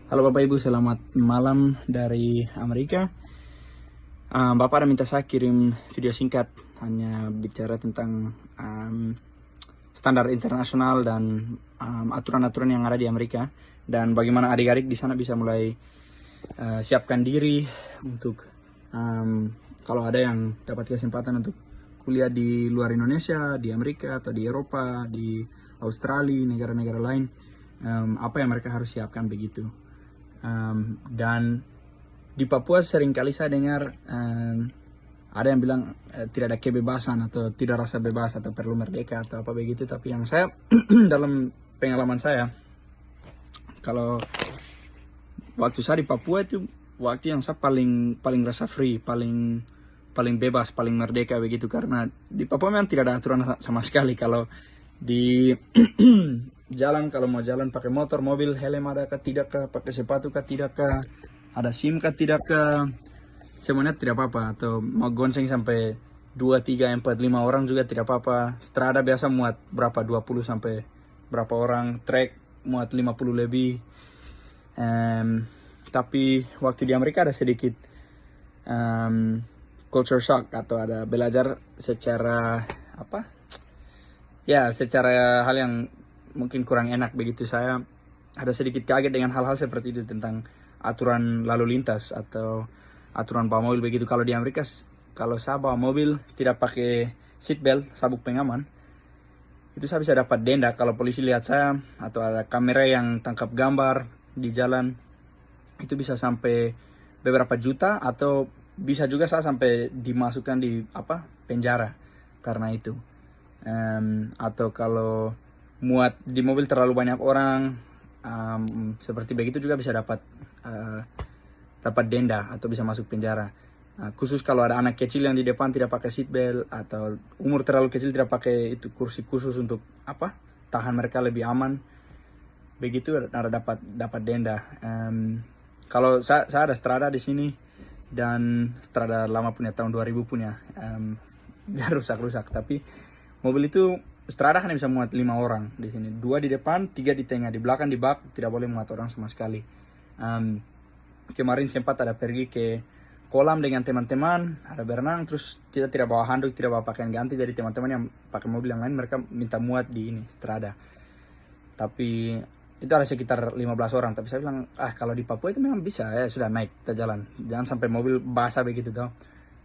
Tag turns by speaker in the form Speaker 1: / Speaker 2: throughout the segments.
Speaker 1: Halo Bapak Ibu, selamat malam dari Amerika. Bapak ada minta saya kirim video singkat hanya bicara tentang standar internasional dan aturan-aturan yang ada di Amerika dan bagaimana adik-adik di sana bisa mulai siapkan diri untuk kalau ada yang dapat kesempatan untuk kuliah di luar Indonesia, di Amerika atau di Eropa, di Australia, negara-negara lain, apa yang mereka harus siapkan begitu. Dan di Papua seringkali saya dengar ada yang bilang tidak ada kebebasan atau tidak rasa bebas atau perlu merdeka atau apa begitu. Tapi yang saya dalam pengalaman saya, kalau waktu saya di Papua itu waktu yang saya paling rasa free, paling bebas, paling merdeka begitu, karena di Papua memang tidak ada aturan sama sekali. Kalau di jalan, kalau mau jalan pakai motor, mobil, helm ada kah, tidak kah, pakai sepatu kah, tidak kah, ada SIM kah, tidak kah, semuanya tidak apa-apa. Atau mau gonceng sampai 2, 3, 4, 5 orang juga tidak apa-apa. Strada biasa muat berapa, 20 sampai berapa orang, trek muat 50 lebih. Tapi waktu di Amerika ada sedikit culture shock, atau ada belajar secara apa ya, secara hal yang mungkin kurang enak begitu. Saya ada sedikit kaget dengan hal-hal seperti itu, tentang aturan lalu lintas atau aturan bawa mobil begitu. Kalau di Amerika, kalau saya bawa mobil tidak pakai seat belt, sabuk pengaman, itu saya bisa dapat denda kalau polisi lihat saya, atau ada kamera yang tangkap gambar di jalan, itu bisa sampai beberapa juta, atau bisa juga saya sampai dimasukkan di penjara karena itu. Atau kalau muat di mobil terlalu banyak orang, seperti begitu juga bisa dapat denda atau bisa masuk penjara. Khusus kalau ada anak kecil yang di depan tidak pakai seat belt, atau umur terlalu kecil tidak pakai itu kursi khusus untuk tahan mereka lebih aman, begitu ada dapat denda. Kalau saya ada Strada di sini, dan Strada lama punya, tahun 2000 punya, rusak, tapi mobil itu Strada hanya bisa muat 5 orang di sini, 2 di depan, 3 di tengah, di belakang, di bak tidak boleh muat orang sama sekali. Kemarin sempat ada pergi ke kolam dengan teman-teman, ada berenang, terus kita tidak bawa handuk, tidak bawa pakaian ganti dari teman-teman yang pakai mobil yang lain, mereka minta muat di ini Strada. Tapi itu ada sekitar 15 orang, tapi saya bilang kalau di Papua itu memang bisa, ya sudah naik, kita jalan, jangan sampai mobil basah begitu toh.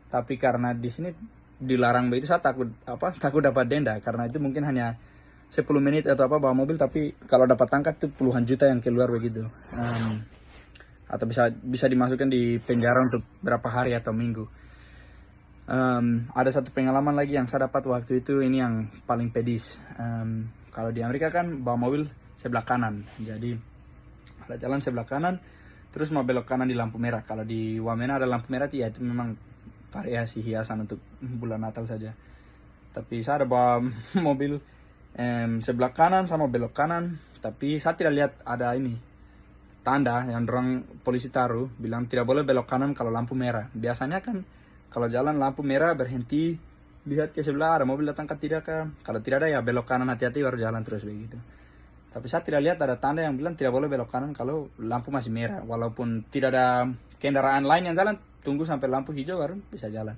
Speaker 1: Tapi karena di sini dilarang begitu, saya takut dapat denda, karena itu mungkin hanya 10 menit atau bawa mobil, tapi kalau dapat tangkap itu puluhan juta yang keluar begitu. Atau bisa dimasukkan di penjara untuk berapa hari atau minggu. Ada satu pengalaman lagi yang saya dapat waktu itu, ini yang paling pedis. Kalau di Amerika kan bawa mobil sebelah kanan, jadi ada jalan sebelah kanan, terus mau belok kanan di lampu merah. Kalau di Wamena ada lampu merah, ya itu memang variasi hiasan untuk bulan Natal saja. Tapi saya ada bawa mobil sebelah kanan sama belok kanan, tapi saya tidak lihat ada ini tanda yang orang polisi taruh bilang tidak boleh belok kanan kalau lampu merah. Biasanya kan kalau jalan lampu merah berhenti, lihat ke sebelah ada mobil datang ke tidak kah, kalau tidak ada ya belok kanan, hati-hati baru jalan terus begitu. Tapi saya tidak lihat ada tanda yang bilang tidak boleh belok kanan kalau lampu masih merah. Walaupun tidak ada kendaraan lain yang jalan, tunggu sampai lampu hijau baru bisa jalan.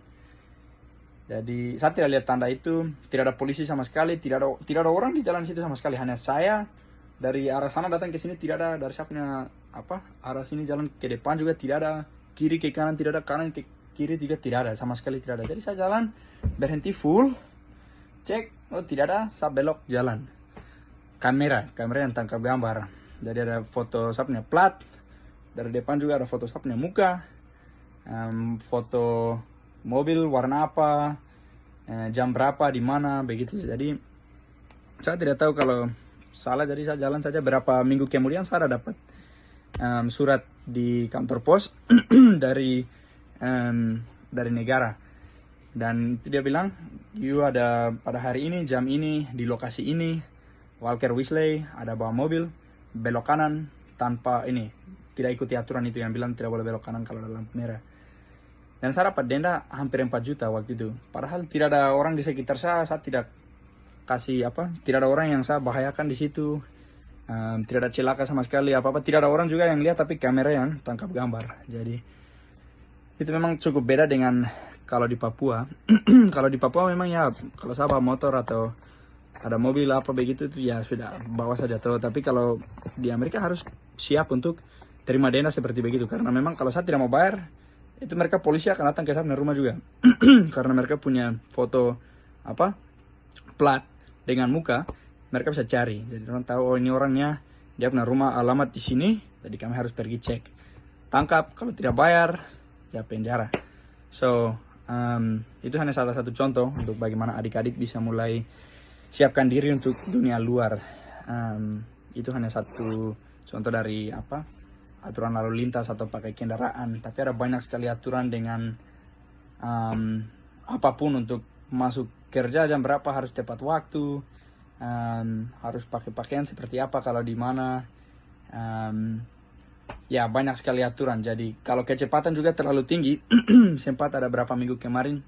Speaker 1: Jadi saya tidak lihat tanda itu, tidak ada polisi sama sekali, tidak ada orang di jalan situ sama sekali. Hanya saya dari arah sana datang ke sini, tidak ada, dari saya punya arah sini jalan ke depan juga tidak ada, kiri ke kanan tidak ada, kanan ke kiri juga tidak ada, sama sekali tidak ada. Jadi saya jalan, berhenti full, cek, tidak ada, saya belok jalan. Kamera yang tangkap gambar, jadi ada foto saya punya plat, dari depan juga ada foto saya punya muka, foto mobil warna apa, jam berapa, di mana begitu. Jadi saya tidak tahu kalau salah, jadi saya jalan saja. Berapa minggu kemudian saya dapat surat di kantor pos dari negara, dan itu dia bilang, you ada pada hari ini, jam ini, di lokasi ini, Walker Wesley, ada bawa mobil belok kanan tanpa ini, tidak ikuti aturan itu yang bilang tidak boleh belok kanan kalau ada lampu merah. Dan saya dapat denda hampir 4 juta waktu itu. Padahal tidak ada orang di sekitar saya tidak kasih tidak ada orang yang saya bahayakan di situ. Tidak ada celaka sama sekali, apa-apa. Tidak ada orang juga yang lihat, tapi kamera yang tangkap gambar. Jadi itu memang cukup beda dengan kalau di Papua. Kalau di Papua memang ya, kalau saya bawa motor atau ada mobil apa begitu itu ya sudah bawa saja tuh. Tapi kalau di Amerika harus siap untuk terima denda seperti begitu, karena memang kalau saya tidak mau bayar, itu mereka polisi akan datang ke saya punya rumah juga. Karena mereka punya foto apa plat dengan muka, mereka bisa cari. Jadi orang tahu, oh ini orangnya, dia punya rumah alamat di sini, jadi kami harus pergi cek, tangkap. Kalau tidak bayar ya penjara. So itu hanya salah satu contoh untuk bagaimana adik-adik bisa mulai siapkan diri untuk dunia luar. Itu hanya satu contoh dari aturan lalu lintas atau pakai kendaraan. Tapi ada banyak sekali aturan dengan apapun, untuk masuk kerja jam berapa harus tepat waktu, harus pakai pakaian seperti apa kalau di mana, ya banyak sekali aturan. Jadi kalau kecepatan juga terlalu tinggi, sempat ada berapa minggu kemarin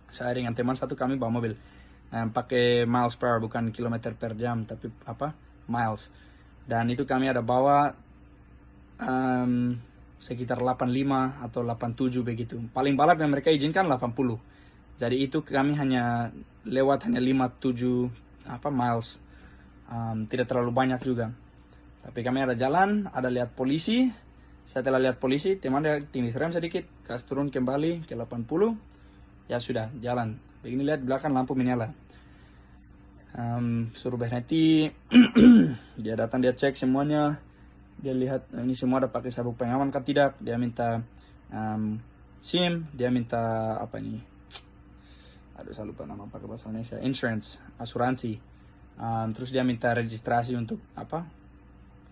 Speaker 1: saya dengan teman satu, kami bawa mobil pakai miles per hour, bukan kilometer per jam, tapi miles. Dan itu kami ada bawa sekitar 85 atau 87 begitu. Paling balap yang mereka izinkan 80. Jadi itu kami hanya lewat hanya 57 miles. Tidak terlalu banyak juga. Tapi kami ada jalan, ada lihat polisi. Setelah lihat polisi, teman dia tinggi rem sedikit, gas turun kembali ke 80. Ya sudah, jalan. Begini lihat belakang lampu menyala. Suruh berhenti. Dia datang, dia cek semuanya. Dia lihat ini semua ada pakai sabuk pengaman kan tidak. Dia minta SIM, dia minta apa ini? Aduh saya lupa nama pakai bahasa Indonesia. Insurance, asuransi. Terus dia minta registrasi untuk apa?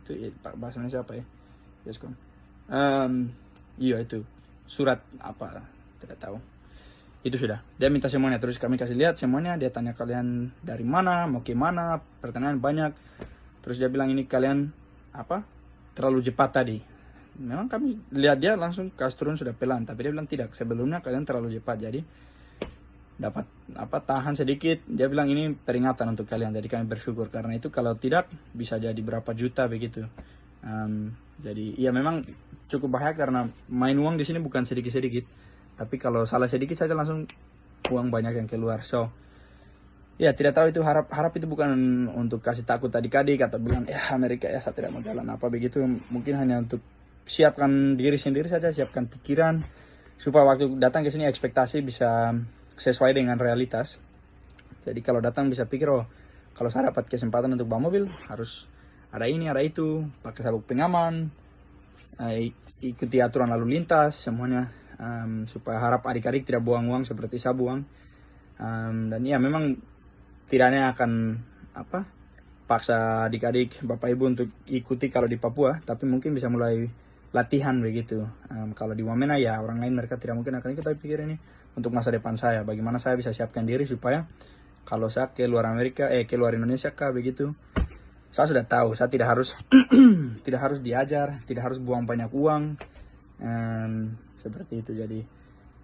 Speaker 1: Itu bahasa Indonesia apa ya? Yes, iya itu surat apa? Tidak tahu. Itu sudah. Dia minta semuanya. Terus kami kasih lihat semuanya. Dia tanya kalian dari mana, mau ke mana, pertanyaan banyak. Terus dia bilang ini kalian terlalu cepat tadi. Memang kami lihat dia langsung gas turun sudah pelan, tapi dia bilang tidak, sebelumnya kalian terlalu cepat, jadi dapat tahan sedikit. Dia bilang ini peringatan untuk kalian, jadi kami bersyukur. Karena itu kalau tidak bisa jadi berapa juta begitu. Jadi ya memang cukup bahaya, karena main uang di sini bukan sedikit-sedikit, tapi kalau salah sedikit saja langsung uang banyak yang keluar. So ya tidak tahu, itu harap itu bukan untuk kasih takut adik-adik atau bilang Amerika ya saya tidak mau jalan apa begitu. Mungkin hanya untuk siapkan diri sendiri saja, siapkan pikiran supaya waktu datang ke sini ekspektasi bisa sesuai dengan realitas. Jadi kalau datang bisa pikir, oh kalau saya dapat kesempatan untuk bawa mobil harus ada ini ada itu, pakai sabuk pengaman, ikuti aturan lalu lintas semuanya, supaya harap adik-adik tidak buang uang seperti saya buang. Dan ya memang tidak hanya akan paksa adik-adik bapak ibu untuk ikuti kalau di Papua, tapi mungkin bisa mulai latihan begitu. Kalau di Wamena ya orang lain mereka tidak mungkin akan ikut, tapi pikir ini untuk masa depan saya, bagaimana saya bisa siapkan diri supaya kalau saya ke luar Amerika ke luar Indonesia begitu, saya sudah tahu saya tidak harus tidak harus diajar, tidak harus buang banyak uang, seperti itu. Jadi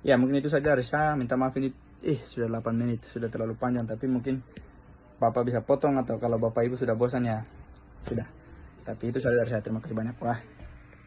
Speaker 1: ya mungkin itu saja dari saya. Minta maaf ini sudah 8 menit, sudah terlalu panjang, tapi mungkin Bapak bisa potong, atau kalau Bapak Ibu sudah bosan ya sudah. Tapi itu saja dari saya, terima kasih banyak. Wah.